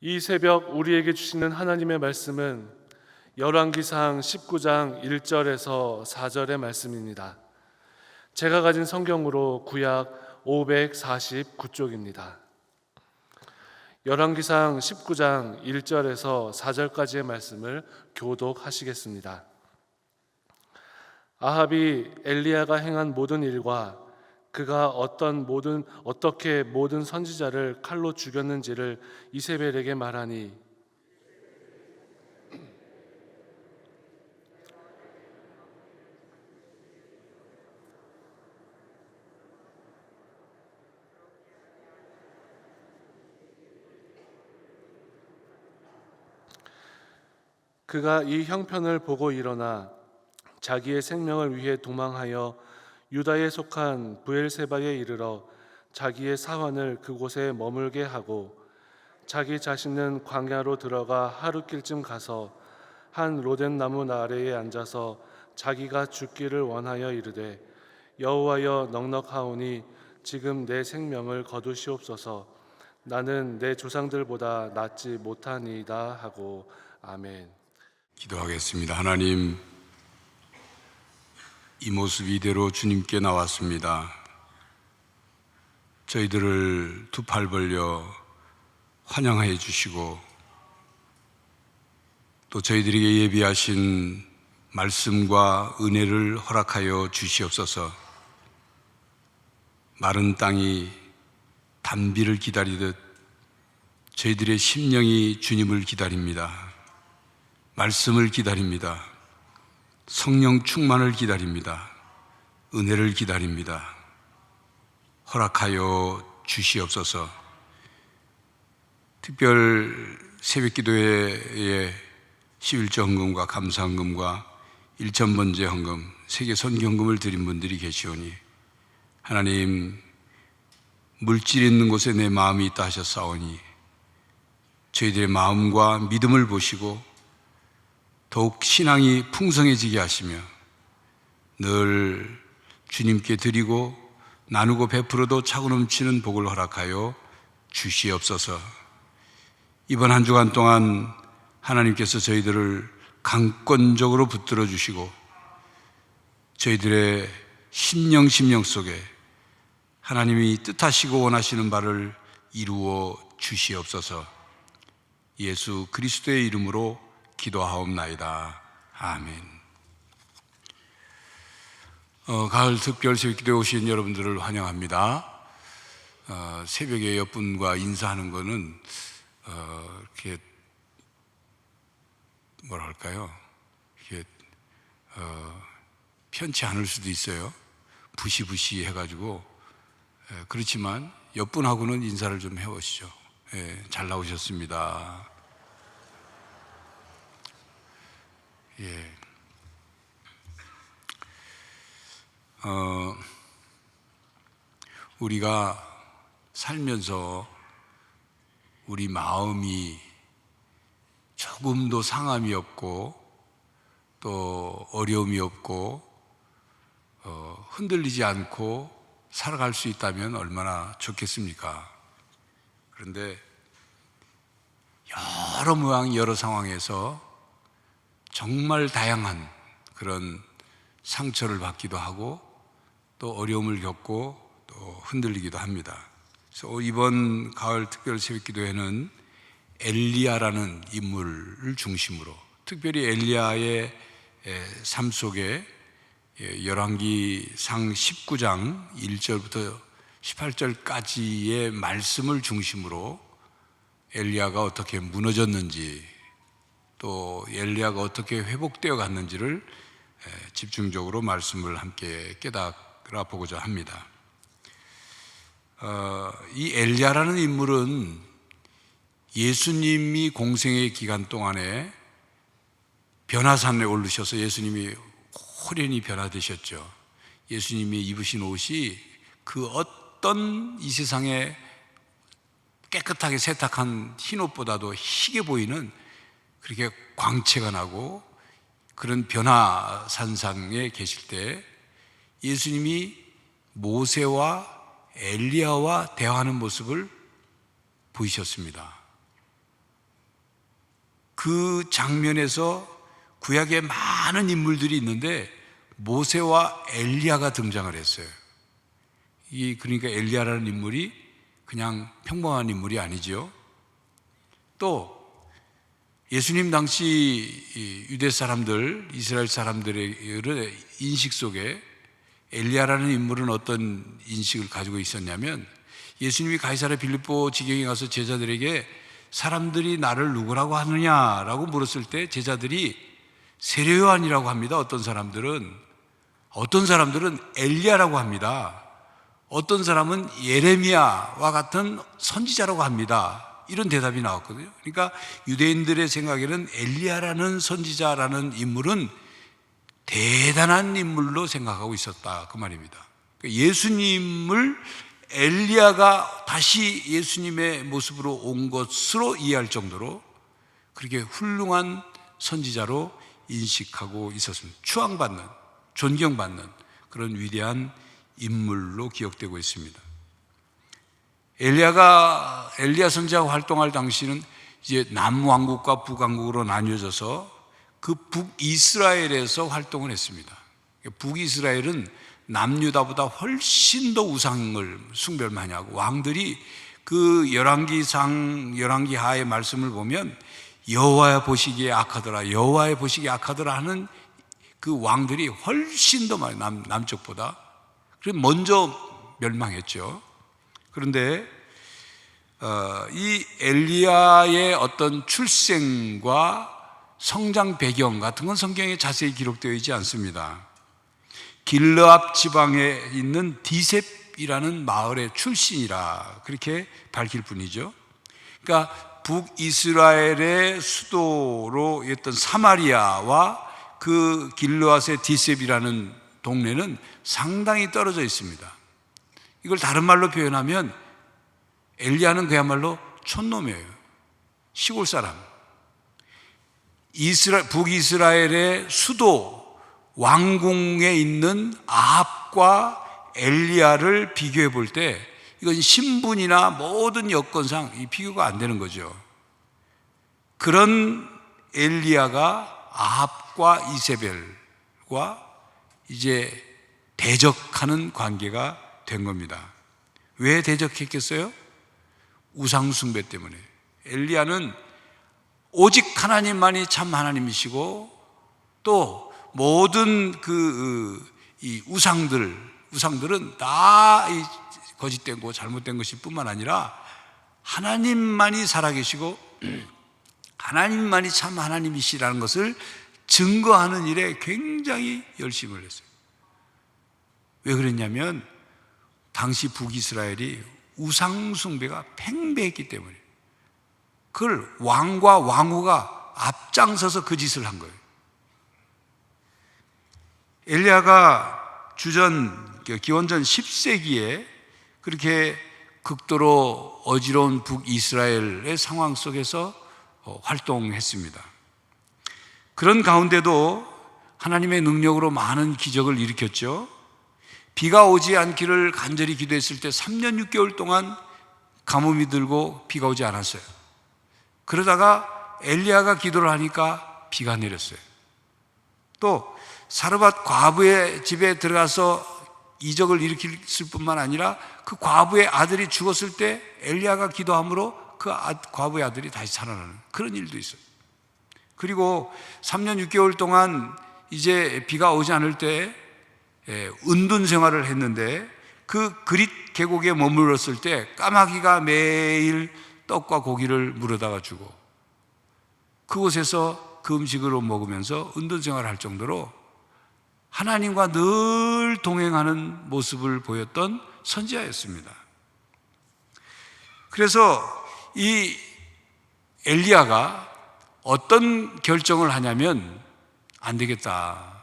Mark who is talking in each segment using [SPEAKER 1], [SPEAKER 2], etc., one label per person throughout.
[SPEAKER 1] 이 새벽 우리에게 주시는 하나님의 말씀은 열왕기상 19장 1절에서 4절의 말씀입니다. 제가 가진 성경으로 구약 549쪽입니다. 열왕기상 19장 1절에서 4절까지의 말씀을 교독하시겠습니다. 아합이 엘리야가 행한 모든 일과 그가 어떻게 모든 선지자를 칼로 죽였는지를 이세벨에게 말하니, 그가 이 형편을 보고 일어나 자기의 생명을 위해 도망하여 유다에 속한 브엘세바에 이르러 자기의 사환을 그곳에 머물게 하고, 자기 자신은 광야로 들어가 하루길쯤 가서 한 로덴 나무 아래에 앉아서 자기가 죽기를 원하여 이르되, 여호와여 넉넉하오니 지금 내 생명을 거두시옵소서. 나는 내 조상들보다 낫지 못하니이다 하고. 아멘.
[SPEAKER 2] 기도하겠습니다. 하나님, 이 모습 이대로 주님께 나왔습니다. 저희들을 두 팔 벌려 환영해 주시고, 또 저희들에게 예비하신 말씀과 은혜를 허락하여 주시옵소서. 마른 땅이 단비를 기다리듯 저희들의 심령이 주님을 기다립니다. 말씀을 기다립니다. 성령 충만을 기다립니다. 은혜를 기다립니다. 허락하여 주시옵소서. 특별 새벽기도회의 11조 헌금과 감사 헌금과 1,000번째 헌금, 세계 선경금을 드린 분들이 계시오니, 하나님, 물질 있는 곳에 내 마음이 있다 하셨사오니 저희들의 마음과 믿음을 보시고 더욱 신앙이 풍성해지게 하시며 늘 주님께 드리고 나누고 베풀어도 차고 넘치는 복을 허락하여 주시옵소서. 이번 한 주간 동안 하나님께서 저희들을 강권적으로 붙들어 주시고 저희들의 심령 속에 하나님이 뜻하시고 원하시는 바를 이루어 주시옵소서. 예수 그리스도의 이름으로 기도하옵나이다. 아멘. 가을 특별 새벽기도에 오신 여러분들을 환영합니다. 새벽에 옆분과 인사하는 거는 이렇게 뭐랄까요? 이게 편치 않을 수도 있어요. 부시부시 해가지고. 그렇지만 옆분하고는 인사를 좀 해보시죠. 잘 나오셨습니다. 예. 우리가 살면서 우리 마음이 조금도 상함이 없고 또 어려움이 없고 흔들리지 않고 살아갈 수 있다면 얼마나 좋겠습니까? 그런데 여러 모양 여러 상황에서 정말 다양한 그런 상처를 받기도 하고 또 어려움을 겪고 또 흔들리기도 합니다. 그래서 이번 가을 특별 새벽기도회는 엘리야라는 인물을 중심으로, 특별히 엘리야의 삶 속에 열왕기상 19장 1절부터 18절까지의 말씀을 중심으로 엘리야가 어떻게 무너졌는지 또 엘리야가 어떻게 회복되어 갔는지를 집중적으로 말씀을 함께 깨달아 보고자 합니다. 이 엘리야라는 인물은 예수님이 공생의 기간 동안에 변화산에 오르셔서 예수님이 호련히 변화되셨죠. 예수님이 입으신 옷이 그 어떤 이 세상에 깨끗하게 세탁한 흰 옷보다도 희게 보이는 그렇게 광채가 나고 그런 변화산상에 계실 때 예수님이 모세와 엘리야와 대화하는 모습을 보이셨습니다. 그 장면에서 구약에 많은 인물들이 있는데 모세와 엘리야가 등장을 했어요. 그러니까 엘리야라는 인물이 그냥 평범한 인물이 아니죠. 또 예수님 당시 유대 사람들, 이스라엘 사람들의 인식 속에 엘리야라는 인물은 어떤 인식을 가지고 있었냐면, 예수님이 가이사랴 빌립보 지경에 가서 제자들에게 사람들이 나를 누구라고 하느냐라고 물었을 때 제자들이 세례 요한이라고 합니다. 어떤 사람들은 엘리야라고 합니다. 어떤 사람은 예레미야와 같은 선지자라고 합니다. 이런 대답이 나왔거든요. 그러니까 유대인들의 생각에는 엘리야라는 선지자라는 인물은 대단한 인물로 생각하고 있었다, 그 말입니다. 그러니까 예수님을 엘리야가 다시 예수님의 모습으로 온 것으로 이해할 정도로 그렇게 훌륭한 선지자로 인식하고 있었습니다. 추앙받는, 존경받는 그런 위대한 인물로 기억되고 있습니다. 엘리야 선지자가 활동할 당시는 이제 남왕국과 북왕국으로 나뉘어져서 그 북이스라엘에서 활동을 했습니다. 북이스라엘은 남유다보다 훨씬 더 우상을 숭배를 많이 하고, 왕들이 그 열왕기하의 말씀을 보면 여호와의 보시기에 악하더라, 여호와의 보시기에 악하더라 하는 그 왕들이 훨씬 더 많이 남쪽보다. 그래서 먼저 멸망했죠. 그런데 이 엘리야의 어떤 출생과 성장 배경 같은 건 성경에 자세히 기록되어 있지 않습니다. 길르압 지방에 있는 디셉이라는 마을의 출신이라 그렇게 밝힐 뿐이죠. 그러니까 북이스라엘의 수도로 했던 사마리아와 그 길르앗의 디셉이라는 동네는 상당히 떨어져 있습니다. 이걸 다른 말로 표현하면 엘리야는 그야말로 촌놈이에요. 시골 사람. 북이스라엘의 수도 왕궁에 있는 아합과 엘리야를 비교해 볼 때 이건 신분이나 모든 여건상 이 비교가 안 되는 거죠. 그런 엘리야가 아합과 이세벨과 이제 대적하는 관계가 된 겁니다. 왜 대적했겠어요? 우상숭배 때문에. 엘리야는 오직 하나님만이 참 하나님이시고, 또 모든 이 우상들은 다 거짓된 거 잘못된 것일 뿐만 아니라 하나님만이 살아계시고 하나님만이 참 하나님이시라는 것을 증거하는 일에 굉장히 열심을 했어요. 왜 그랬냐면 당시 북이스라엘이 우상숭배가 팽배했기 때문에, 그걸 왕과 왕후가 앞장서서 그 짓을 한 거예요. 엘리야가 기원전 10세기에 그렇게 극도로 어지러운 북이스라엘의 상황 속에서 활동했습니다. 그런 가운데도 하나님의 능력으로 많은 기적을 일으켰죠. 비가 오지 않기를 간절히 기도했을 때 3년 6개월 동안 가뭄이 들고 비가 오지 않았어요. 그러다가 엘리야가 기도를 하니까 비가 내렸어요. 또 사르밧 과부의 집에 들어가서 이적을 일으켰을 뿐만 아니라 그 과부의 아들이 죽었을 때 엘리야가 기도함으로 그 과부의 아들이 다시 살아나는 그런 일도 있어요. 그리고 3년 6개월 동안 이제 비가 오지 않을 때 은둔 생활을 했는데, 그 그릿 계곡에 머물렀을 때 까마귀가 매일 떡과 고기를 물어다가 주고, 그곳에서 그 음식으로 먹으면서 은둔 생활을 할 정도로 하나님과 늘 동행하는 모습을 보였던 선지자였습니다. 그래서 이 엘리야가 어떤 결정을 하냐면, 안 되겠다,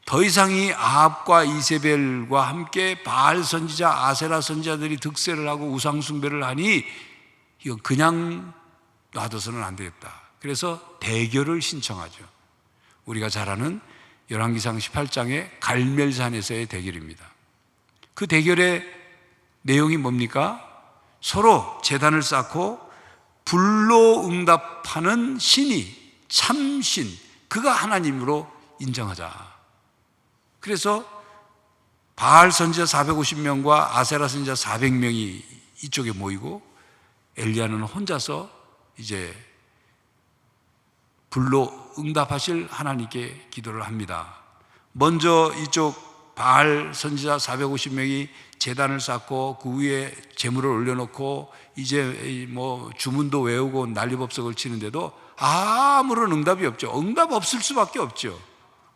[SPEAKER 2] 더 이상 이 아합과 이세벨과 함께 바알 선지자, 아세라 선지자들이 득세를 하고 우상 숭배를 하니 이거 그냥 놔둬서는 안 되겠다. 그래서 대결을 신청하죠. 우리가 잘 아는 열왕기상 18장의 갈멜산에서의 대결입니다. 그 대결의 내용이 뭡니까? 서로 제단을 쌓고 불로 응답하는 신이 참신, 그가 하나님으로 인정하자. 그래서 바알 선지자 450명과 아세라 선지자 400명이 이쪽에 모이고 엘리야는 혼자서 이제 불로 응답하실 하나님께 기도를 합니다. 먼저 이쪽 바알 선지자 450명이 제단을 쌓고 그 위에 제물을 올려놓고 이제 뭐 주문도 외우고 난리법석을 치는데도 아무런 응답이 없죠. 응답 없을 수밖에 없죠.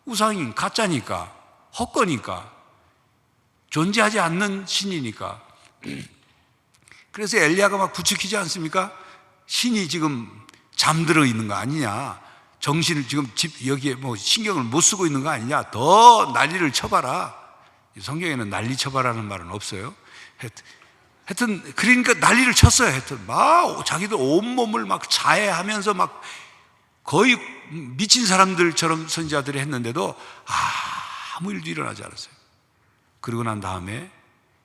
[SPEAKER 2] 우상인 가짜니까, 헛거니까, 존재하지 않는 신이니까. 그래서 엘리야가 막 부추기지 않습니까? 신이 지금 잠들어 있는 거 아니냐, 정신을 지금 여기에 뭐 신경을 못 쓰고 있는 거 아니냐, 더 난리를 쳐봐라. 성경에는 난리 쳐봐라는 말은 없어요. 하여튼 그러니까 난리를 쳤어요. 하여튼 막 자기들 온몸을 막 자해하면서 막 거의 미친 사람들처럼 선지자들이 했는데도 아무 일도 일어나지 않았어요. 그러고 난 다음에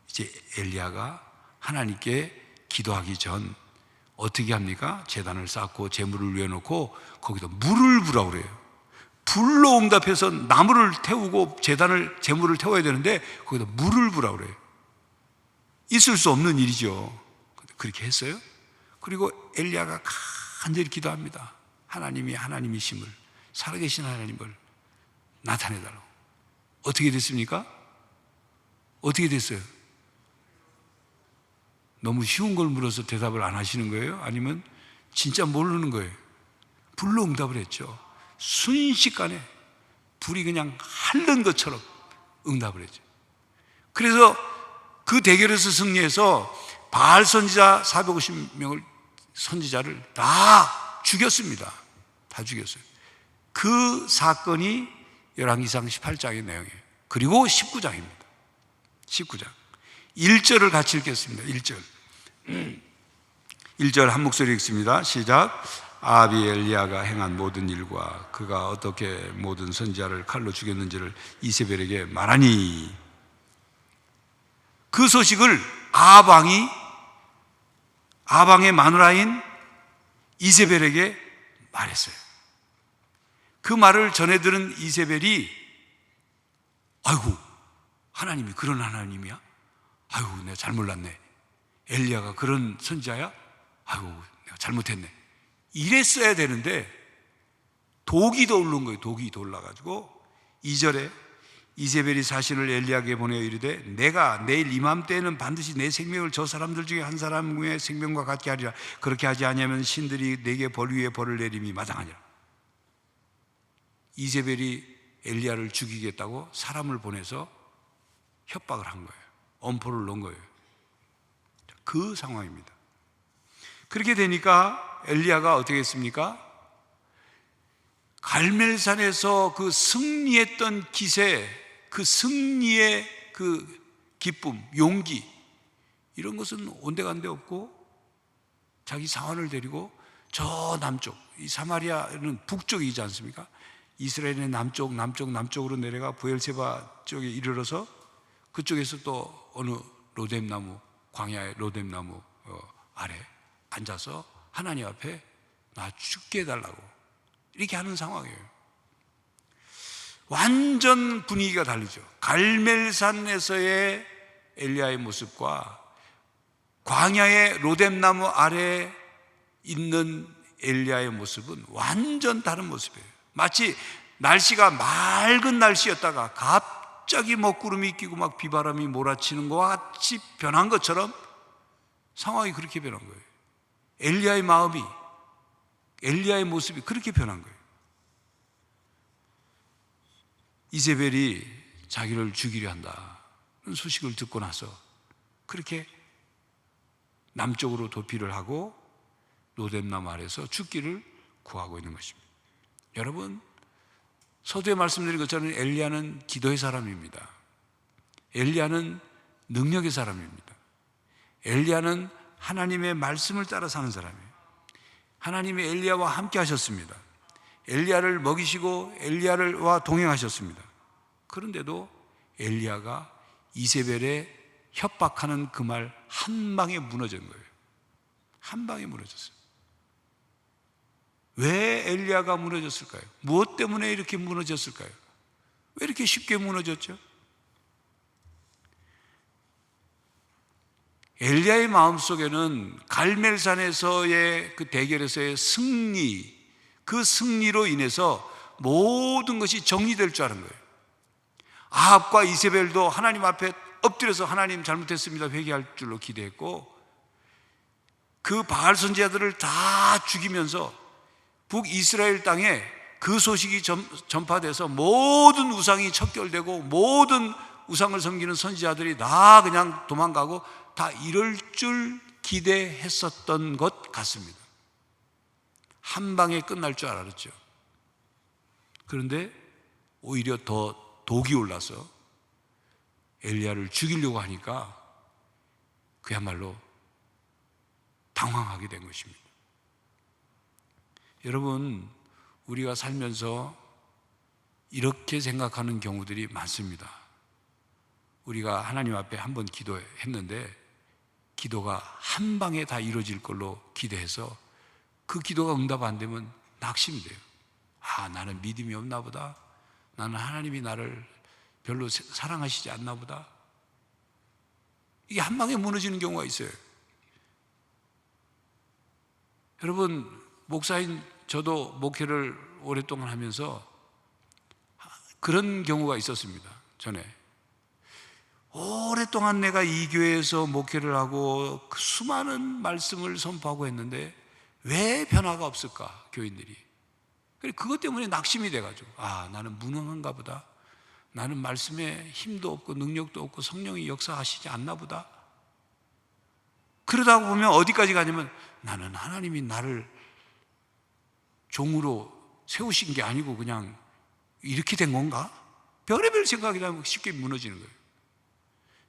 [SPEAKER 2] 이제 엘리야가 하나님께 기도하기 전 어떻게 합니까? 제단을 쌓고 제물을 위해놓고 거기다 물을 부라고 그래요. 불로 응답해서 나무를 태우고 제물을 태워야 되는데 거기다 물을 부라고 그래요. 있을 수 없는 일이죠. 그렇게 했어요. 그리고 엘리야가 간절히 기도합니다. 하나님이 하나님이심을, 살아계신 하나님을 나타내달라고. 어떻게 됐습니까? 어떻게 됐어요? 너무 쉬운 걸 물어서 대답을 안 하시는 거예요? 아니면 진짜 모르는 거예요? 불로 응답을 했죠. 순식간에 불이 그냥 핥는 것처럼 응답을 했죠. 그래서 그 대결에서 승리해서 바알 선지자 450명을 선지자를 다 죽였습니다. 다 죽였어요. 그 사건이 열왕기상 18장의 내용이에요. 그리고 19장입니다. 19장 1절을 같이 읽겠습니다. 1절 한 목소리 읽습니다. 시작. 아합이 엘리야가 행한 모든 일과 그가 어떻게 모든 선지자를 칼로 죽였는지를 이세벨에게 말하니, 그 소식을 아방의 마누라인 이세벨에게 말했어요. 그 말을 전해 들은 이세벨이 아이고, 하나님이 그런 하나님이야? 아이고, 내가 잘 몰랐네. 엘리야가 그런 선지자야? 아이고, 내가 잘못했네. 이랬어야 되는데 독이 더 오른 거예요. 독이 더 올라가지고 2절에 이세벨이 사신을 엘리야에게 보내어 이르되 내가 내일 이맘때에는 반드시 내 생명을 저 사람들 중에 한 사람의 생명과 같게 하리라. 그렇게 하지 아니하면 신들이 내게 벌 위에 벌을 내림이 마땅하니라. 이세벨이 엘리야를 죽이겠다고 사람을 보내서 협박을 한 거예요. 엄포를 놓은 거예요. 그 상황입니다. 그렇게 되니까 엘리야가 어떻게 했습니까? 갈멜산에서 그 승리했던 기세, 그 승리의 그 기쁨, 용기, 이런 것은 온데간데 없고 자기 사환을 데리고 저 남쪽, 이 사마리아는 북쪽이지 않습니까? 이스라엘의 남쪽으로 내려가 부엘세바 쪽에 이르러서 그쪽에서 또 어느 로뎀나무, 광야의 로뎀나무 아래 앉아서 하나님 앞에 나 죽게 해달라고 이렇게 하는 상황이에요. 완전 분위기가 다르죠. 갈멜산에서의 엘리야의 모습과 광야의 로뎀나무 아래 있는 엘리야의 모습은 완전 다른 모습이에요. 마치 날씨가 맑은 날씨였다가 갑자기 먹구름이 끼고 막 비바람이 몰아치는 것과 같이 변한 것처럼 상황이 그렇게 변한 거예요. 엘리야의 마음이, 엘리야의 모습이 그렇게 변한 거예요. 이세벨이 자기를 죽이려 한다는 소식을 듣고 나서 그렇게 남쪽으로 도피를 하고 로뎀나무 아래서 죽기를 구하고 있는 것입니다. 여러분, 서두에 말씀드린 것처럼 엘리야는 기도의 사람입니다. 엘리야는 능력의 사람입니다. 엘리야는 하나님의 말씀을 따라 사는 사람이에요. 하나님이 엘리야와 함께 하셨습니다. 엘리야를 먹이시고 엘리야와 동행하셨습니다. 그런데도 엘리야가 이세벨의 협박하는 그 말 한 방에 무너진 거예요. 한 방에 무너졌어요. 왜 엘리야가 무너졌을까요? 무엇 때문에 이렇게 무너졌을까요? 왜 이렇게 쉽게 무너졌죠? 엘리야의 마음속에는 갈멜산에서의 그 대결에서의 승리, 그 승리로 인해서 모든 것이 정리될 줄 아는 거예요. 아합과 이세벨도 하나님 앞에 엎드려서 하나님 잘못했습니다 회개할 줄로 기대했고, 그 바알 선지자들을 다 죽이면서 북이스라엘 땅에 그 소식이 전파돼서 모든 우상이 척결되고 모든 우상을 섬기는 선지자들이 다 그냥 도망가고 다 이럴 줄 기대했었던 것 같습니다. 한 방에 끝날 줄 알았죠. 그런데 오히려 더 독이 올라서 엘리야를 죽이려고 하니까 그야말로 당황하게 된 것입니다. 여러분, 우리가 살면서 이렇게 생각하는 경우들이 많습니다. 우리가 하나님 앞에 한번 기도했는데 기도가 한 방에 다 이루어질 걸로 기대해서 그 기도가 응답 안 되면 낙심이 돼요. 아, 나는 믿음이 없나 보다. 나는 하나님이 나를 별로 사랑하시지 않나 보다. 이게 한 방에 무너지는 경우가 있어요. 여러분, 목사인 저도 목회를 오랫동안 하면서 그런 경우가 있었습니다. 전에 오랫동안 내가 이 교회에서 목회를 하고 그 수많은 말씀을 선포하고 했는데 왜 변화가 없을까, 교인들이. 그것 때문에 낙심이 돼가지고, 아, 나는 무능한가 보다. 나는 말씀에 힘도 없고 능력도 없고 성령이 역사하시지 않나 보다. 그러다 보면 어디까지 가냐면 나는 하나님이 나를 종으로 세우신 게 아니고 그냥 이렇게 된 건가? 별의별 생각이 나면 쉽게 무너지는 거예요.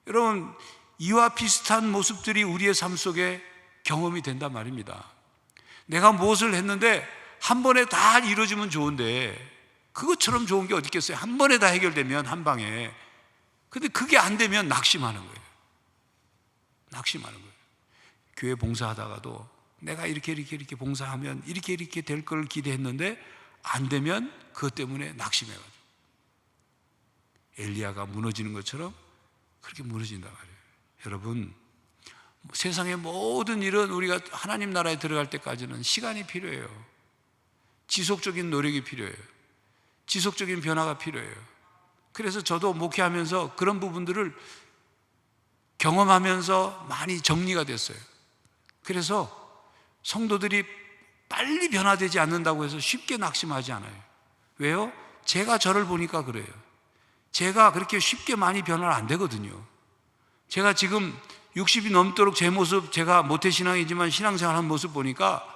[SPEAKER 2] 여러분, 이와 비슷한 모습들이 우리의 삶 속에 경험이 된단 말입니다. 내가 무엇을 했는데 한 번에 다 이루어지면 좋은데 그것처럼 좋은 게 어디 있겠어요? 한 번에 다 해결되면, 한 방에. 근데 그게 안 되면 낙심하는 거예요. 낙심하는 거예요. 교회 봉사하다가도 내가 이렇게 봉사하면 이렇게 될 걸 기대했는데 안 되면 그것 때문에 낙심해가지고 엘리야가 무너지는 것처럼 그렇게 무너진단 말이에요. 여러분, 세상의 모든 일은 우리가 하나님 나라에 들어갈 때까지는 시간이 필요해요. 지속적인 노력이 필요해요. 지속적인 변화가 필요해요. 그래서 저도 목회하면서 그런 부분들을 경험하면서 많이 정리가 됐어요. 그래서 성도들이 빨리 변화되지 않는다고 해서 쉽게 낙심하지 않아요. 왜요? 제가 저를 보니까 그래요. 제가 그렇게 쉽게 많이 변화가 안 되거든요. 제가 지금 60이 넘도록 제 모습, 제가 모태신앙이지만 신앙생활하는 모습 보니까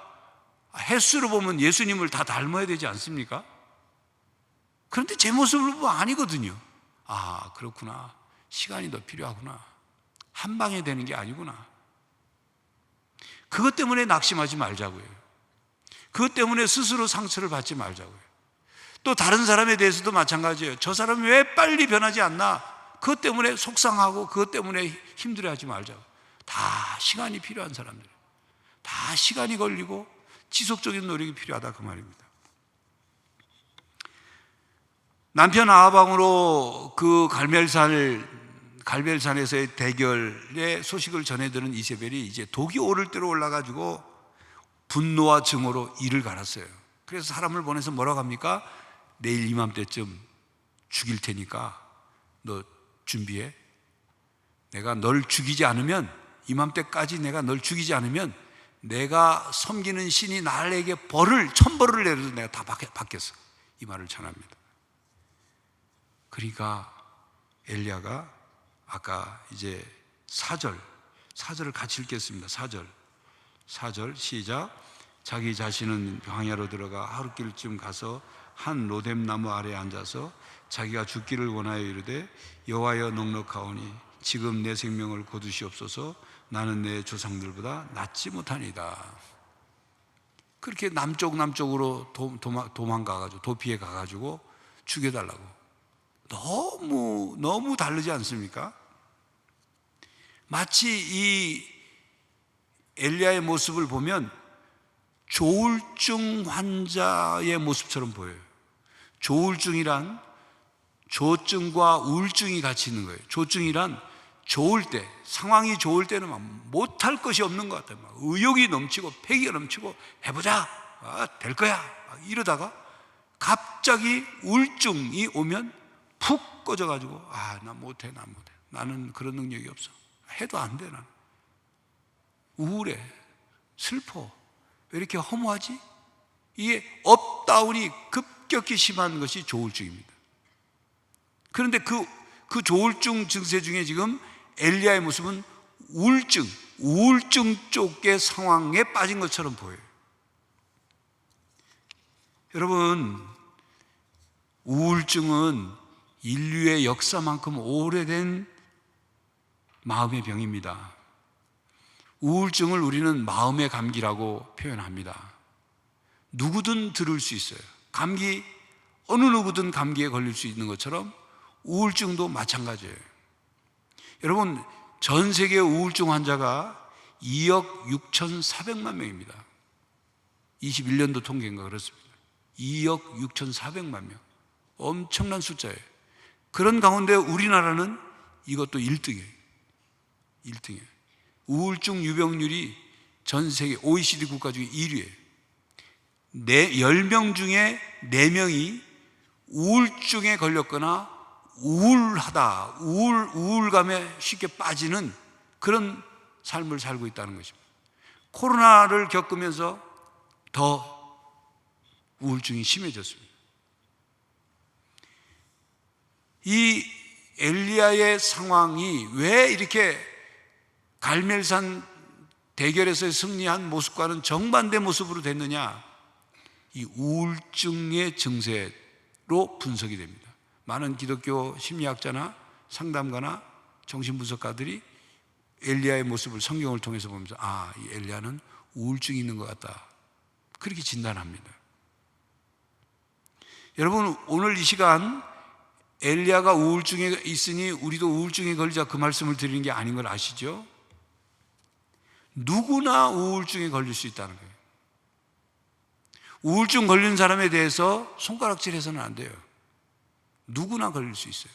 [SPEAKER 2] 횟수로 보면 예수님을 다 닮아야 되지 않습니까? 그런데 제 모습을 보면 아니거든요. 아, 그렇구나. 시간이 더 필요하구나. 한 방에 되는 게 아니구나. 그것 때문에 낙심하지 말자고요. 그것 때문에 스스로 상처를 받지 말자고요. 또 다른 사람에 대해서도 마찬가지예요. 저 사람이 왜 빨리 변하지 않나? 그것 때문에 속상하고 그것 때문에 힘들어하지 말자고. 다 시간이 필요한 사람들, 다 시간이 걸리고 지속적인 노력이 필요하다, 그 말입니다. 남편 아합왕으로 그 갈멜산에서의 대결의 소식을 전해 들은 이세벨이 이제 독이 오를 대로 올라가지고 분노와 증오로 이를 갈았어요. 그래서 사람을 보내서 뭐라고 합니까? 내일 이맘때쯤 죽일 테니까 너 준비해. 내가 널 죽이지 않으면, 이맘때까지 내가 널 죽이지 않으면 내가 섬기는 신이 나에게 천벌을 내려서 내가 다 받겠어. 이 말을 전합니다. 그러니까 엘리야가 아까 이제 4절을 같이 읽겠습니다. 4절 시작. 자기 자신은 광야로 들어가 하룻길쯤 가서 한 로뎀 나무 아래에 앉아서 자기가 죽기를 원하여 이르되 여호와여 넉넉하오니 지금 내 생명을 거두시옵소서. 나는 내 조상들보다 낫지 못하니이다. 그렇게 남쪽으로 도망가가지고 도피해 가가지고 죽여달라고. 너무 다르지 않습니까? 마치 이 엘리야의 모습을 보면 조울증 환자의 모습처럼 보여요. 조울증이란 조증과 우울증이 같이 있는 거예요. 조증이란 좋을 때, 상황이 좋을 때는 막 못할 것이 없는 것 같아요. 막 의욕이 넘치고 패기가 넘치고 해보자, 될 거야, 이러다가 갑자기 우울증이 오면 푹 꺼져가지고 나 못해, 나는 그런 능력이 없어, 해도 안 돼, 나는 우울해, 슬퍼, 왜 이렇게 허무하지? 이게 업다운이 급격히 심한 것이 조울증입니다. 그런데 그 조울증 증세 중에 지금 엘리야의 모습은 우울증 쪽의 상황에 빠진 것처럼 보여요. 여러분, 우울증은 인류의 역사만큼 오래된 마음의 병입니다. 우울증을 우리는 마음의 감기라고 표현합니다. 누구든 들을 수 있어요. 감기, 어느 누구든 감기에 걸릴 수 있는 것처럼 우울증도 마찬가지예요. 여러분, 전 세계 우울증 환자가 2억 6,400만 명입니다. 21년도 통계인가 그렇습니다. 2억 6,400만 명. 엄청난 숫자예요. 그런 가운데 우리나라는 이것도 1등이에요. 1등이에요. 우울증 유병률이 전 세계 OECD 국가 중에 1위예요. 10명 중에 4명이 우울증에 걸렸거나 우울하다, 우울감에 쉽게 빠지는 그런 삶을 살고 있다는 것입니다. 코로나를 겪으면서 더 우울증이 심해졌습니다. 이 엘리야의 상황이 왜 이렇게 갈멜산 대결에서 승리한 모습과는 정반대 모습으로 됐느냐? 이 우울증의 증세로 분석이 됩니다. 많은 기독교 심리학자나 상담가나 정신분석가들이 엘리야의 모습을 성경을 통해서 보면서 이 엘리야는 우울증이 있는 것 같다, 그렇게 진단합니다. 여러분, 오늘 이 시간 엘리야가 우울증에 있으니 우리도 우울증에 걸리자, 그 말씀을 드리는 게 아닌 걸 아시죠? 누구나 우울증에 걸릴 수 있다는 거예요. 우울증 걸린 사람에 대해서 손가락질해서는 안 돼요. 누구나 걸릴 수 있어요.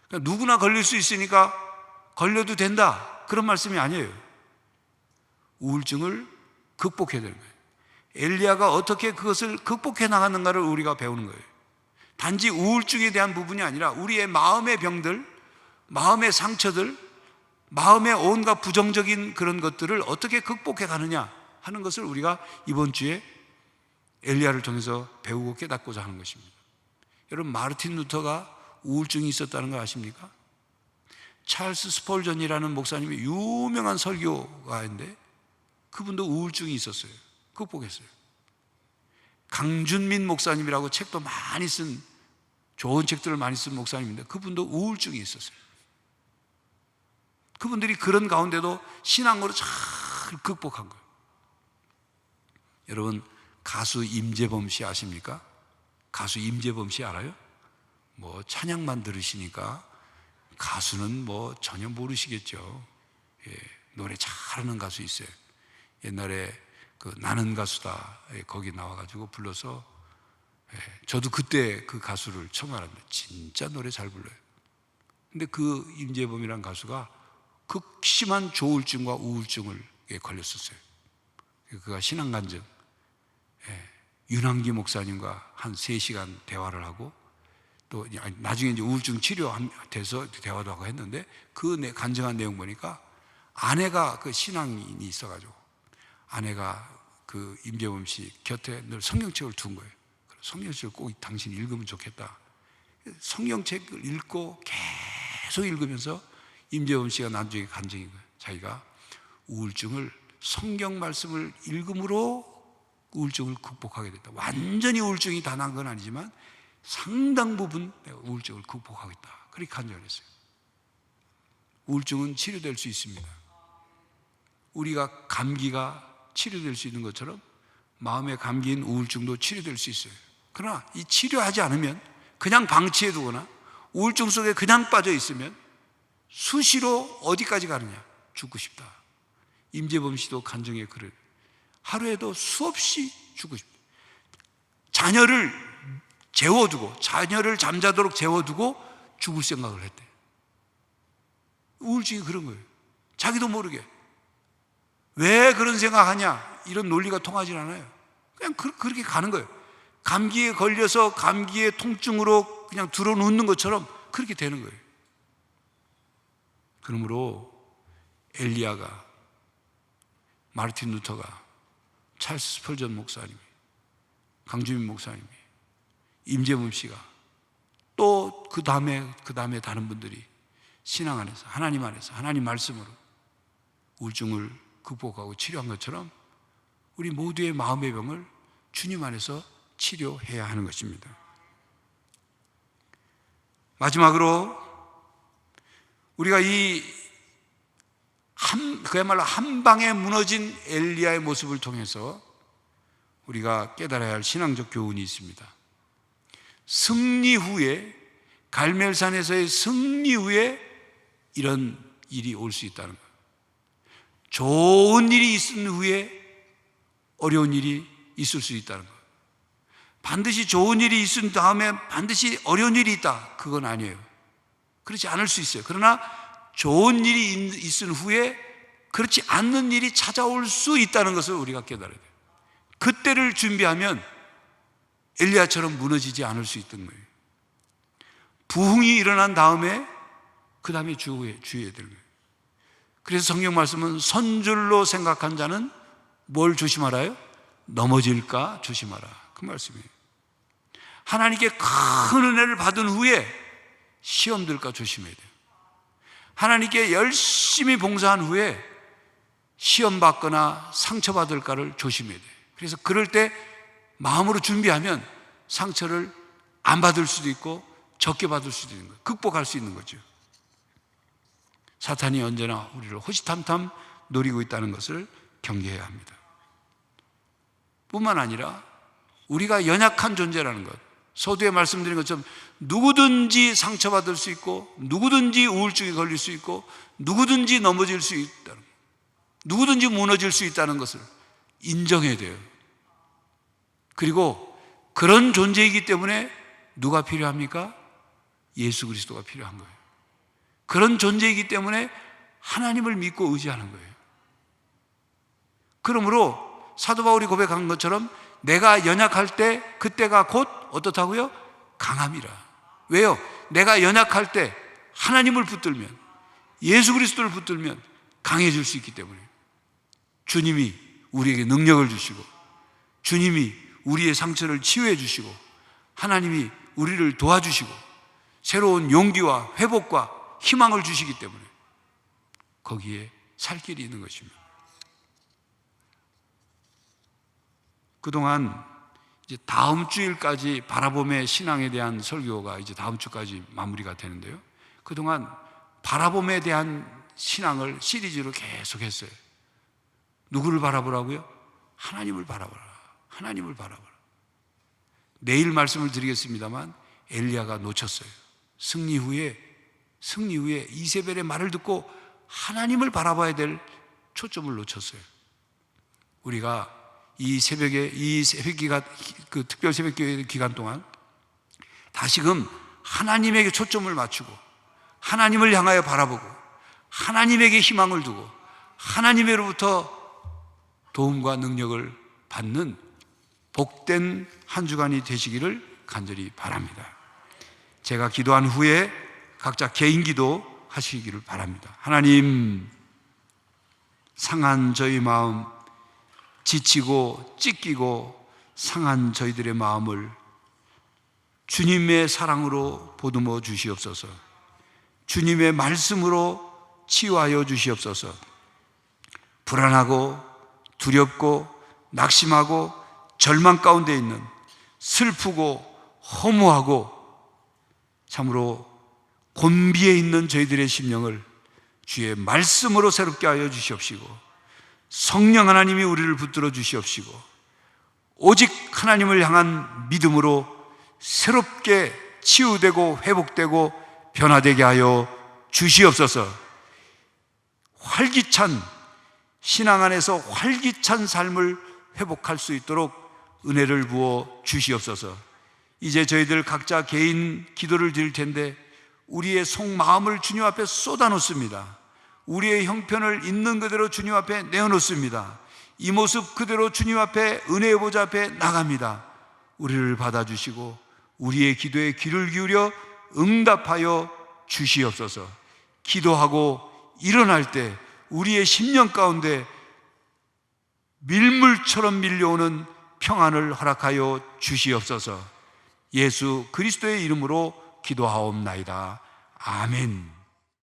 [SPEAKER 2] 그러니까 누구나 걸릴 수 있으니까 걸려도 된다, 그런 말씀이 아니에요. 우울증을 극복해야 되는 거예요. 엘리야가 어떻게 그것을 극복해 나갔는가를 우리가 배우는 거예요. 단지 우울증에 대한 부분이 아니라 우리의 마음의 병들, 마음의 상처들, 마음의 온갖 부정적인 그런 것들을 어떻게 극복해 가느냐 하는 것을 우리가 이번 주에 엘리야를 통해서 배우고 깨닫고자 하는 것입니다. 여러분, 마르틴 루터가 우울증이 있었다는 거 아십니까? 찰스 스폴전이라는 목사님이 유명한 설교가인데 그분도 우울증이 있었어요. 극복했어요. 강준민 목사님이라고 책도 많이 쓴, 좋은 책들을 많이 쓴 목사님인데 그분도 우울증이 있었어요. 그분들이 그런 가운데도 신앙으로 잘 극복한 거예요. 여러분, 가수 임재범 씨 아십니까? 가수 임재범 씨 알아요? 뭐 찬양만 들으시니까 가수는 뭐 전혀 모르시겠죠. 노래 잘하는 가수 있어요. 옛날에 그 나는 가수다, 거기 나와가지고 불러서, 저도 그때 그 가수를 처음 알았는데 진짜 노래 잘 불러요. 근데 그 임재범이라는 가수가 극심한 조울증과 우울증을 걸렸었어요. 그가 신앙간증, 윤한기 목사님과 한 3시간 대화를 하고, 또 나중에 이제 우울증 치료돼서 대화도 하고 했는데, 그 간증한 내용 보니까 아내가 그 신앙인이 있어가지고 아내가 그 임재범 씨 곁에 늘 성경책을 둔 거예요. 성경책을 꼭 당신이 읽으면 좋겠다. 성경책을 읽고 계속 읽으면서 임재범 씨가 나중에 간증인 거예요. 자기가 우울증을, 성경 말씀을 읽음으로 우울증을 극복하게 됐다. 완전히 우울증이 다 난 건 아니지만 상당 부분 내가 우울증을 극복하겠다, 그렇게 간증을 했어요. 우울증은 치료될 수 있습니다. 우리가 감기가 치료될 수 있는 것처럼 마음의 감기인 우울증도 치료될 수 있어요. 그러나 이 치료하지 않으면, 그냥 방치해 두거나 우울증 속에 그냥 빠져 있으면 수시로 어디까지 가느냐? 죽고 싶다. 임재범 씨도 간증에 그래요. 하루에도 수없이 죽고 싶어요. 자녀를 재워두고, 자녀를 잠자도록 재워두고 죽을 생각을 했대요. 우울증이 그런 거예요. 자기도 모르게. 왜 그런 생각하냐, 이런 논리가 통하지 않아요. 그냥 그렇게 가는 거예요. 감기에 걸려서 감기의 통증으로 그냥 들어눕는 것처럼 그렇게 되는 거예요. 그러므로 엘리야가, 마르틴 루터가, 찰스 스펄전 목사님이, 강주민 목사님이, 임재범 씨가, 또 그 다음에 다른 분들이 신앙 안에서, 하나님 안에서, 하나님 말씀으로 우울증을 극복하고 치료한 것처럼 우리 모두의 마음의 병을 주님 안에서 치료해야 하는 것입니다. 마지막으로 우리가 그야말로 한 방에 무너진 엘리야의 모습을 통해서 우리가 깨달아야 할 신앙적 교훈이 있습니다. 승리 후에, 갈멜산에서의 승리 후에 이런 일이 올 수 있다는 거예요. 좋은 일이 있은 후에 어려운 일이 있을 수 있다는 거예요. 반드시 좋은 일이 있은 다음에 반드시 어려운 일이 있다, 그건 아니에요. 그렇지 않을 수 있어요. 그러나 좋은 일이 있은 후에 그렇지 않는 일이 찾아올 수 있다는 것을 우리가 깨달아야 돼요. 그때를 준비하면 엘리야처럼 무너지지 않을 수 있던 거예요. 부흥이 일어난 다음에 그 다음에 주의해야 되는 거예요. 그래서 성경 말씀은 선줄로 생각한 자는 뭘 조심하라요? 넘어질까 조심하라, 그 말씀이에요. 하나님께 큰 은혜를 받은 후에 시험 들까 조심해야 돼요. 하나님께 열심히 봉사한 후에 시험 받거나 상처받을까를 조심해야 돼요. 그래서 그럴 때 마음으로 준비하면 상처를 안 받을 수도 있고 적게 받을 수도 있는 거예요. 극복할 수 있는 거죠. 사탄이 언제나 우리를 호시탐탐 노리고 있다는 것을 경계해야 합니다. 뿐만 아니라 우리가 연약한 존재라는 것, 서두에 말씀드린 것처럼 누구든지 상처받을 수 있고 누구든지 우울증에 걸릴 수 있고 누구든지 넘어질 수 있다는 것, 누구든지 무너질 수 있다는 것을 인정해야 돼요. 그리고 그런 존재이기 때문에 누가 필요합니까? 예수 그리스도가 필요한 거예요. 그런 존재이기 때문에 하나님을 믿고 의지하는 거예요. 그러므로 사도 바울이 고백한 것처럼 내가 연약할 때 그때가 곧 어떻다고요? 강함이라. 왜요? 내가 연약할 때 하나님을 붙들면, 예수 그리스도를 붙들면 강해질 수 있기 때문에 주님이 우리에게 능력을 주시고 주님이 우리의 상처를 치유해 주시고 하나님이 우리를 도와주시고 새로운 용기와 회복과 희망을 주시기 때문에 거기에 살 길이 있는 것입니다. 그동안 이제 다음 주일까지 바라봄의 신앙에 대한 설교가 이제 다음 주까지 마무리가 되는데요. 그동안 바라봄에 대한 신앙을 시리즈로 계속 했어요. 누구를 바라보라고요? 하나님을 바라보라. 하나님을 바라보라. 내일 말씀을 드리겠습니다만 엘리야가 놓쳤어요. 승리 후에 이세벨의 말을 듣고 하나님을 바라봐야 될 초점을 놓쳤어요. 우리가 이 새벽 기간, 그 특별 새벽 기도 기간 동안 다시금 하나님에게 초점을 맞추고 하나님을 향하여 바라보고 하나님에게 희망을 두고 하나님으로부터 도움과 능력을 받는 복된 한 주간이 되시기를 간절히 바랍니다. 제가 기도한 후에 각자 개인 기도 하시기를 바랍니다. 하나님, 상한 저희 마음, 지치고 찢기고 상한 저희들의 마음을 주님의 사랑으로 보듬어 주시옵소서. 주님의 말씀으로 치유하여 주시옵소서. 불안하고 두렵고 낙심하고 절망 가운데 있는, 슬프고 허무하고 참으로 곤비에 있는 저희들의 심령을 주의 말씀으로 새롭게 하여 주시옵시고 성령 하나님이 우리를 붙들어 주시옵시고 오직 하나님을 향한 믿음으로 새롭게 치유되고 회복되고 변화되게 하여 주시옵소서. 활기찬 신앙 안에서 활기찬 삶을 회복할 수 있도록 은혜를 부어 주시옵소서. 이제 저희들 각자 개인 기도를 드릴 텐데 우리의 속마음을 주님 앞에 쏟아놓습니다. 우리의 형편을 있는 그대로 주님 앞에 내어놓습니다. 이 모습 그대로 주님 앞에, 은혜의 보좌 앞에 나갑니다. 우리를 받아주시고 우리의 기도에 귀를 기울여 응답하여 주시옵소서. 기도하고 일어날 때 우리의 심령 가운데 밀물처럼 밀려오는 평안을 허락하여 주시옵소서. 예수 그리스도의 이름으로 기도하옵나이다. 아멘.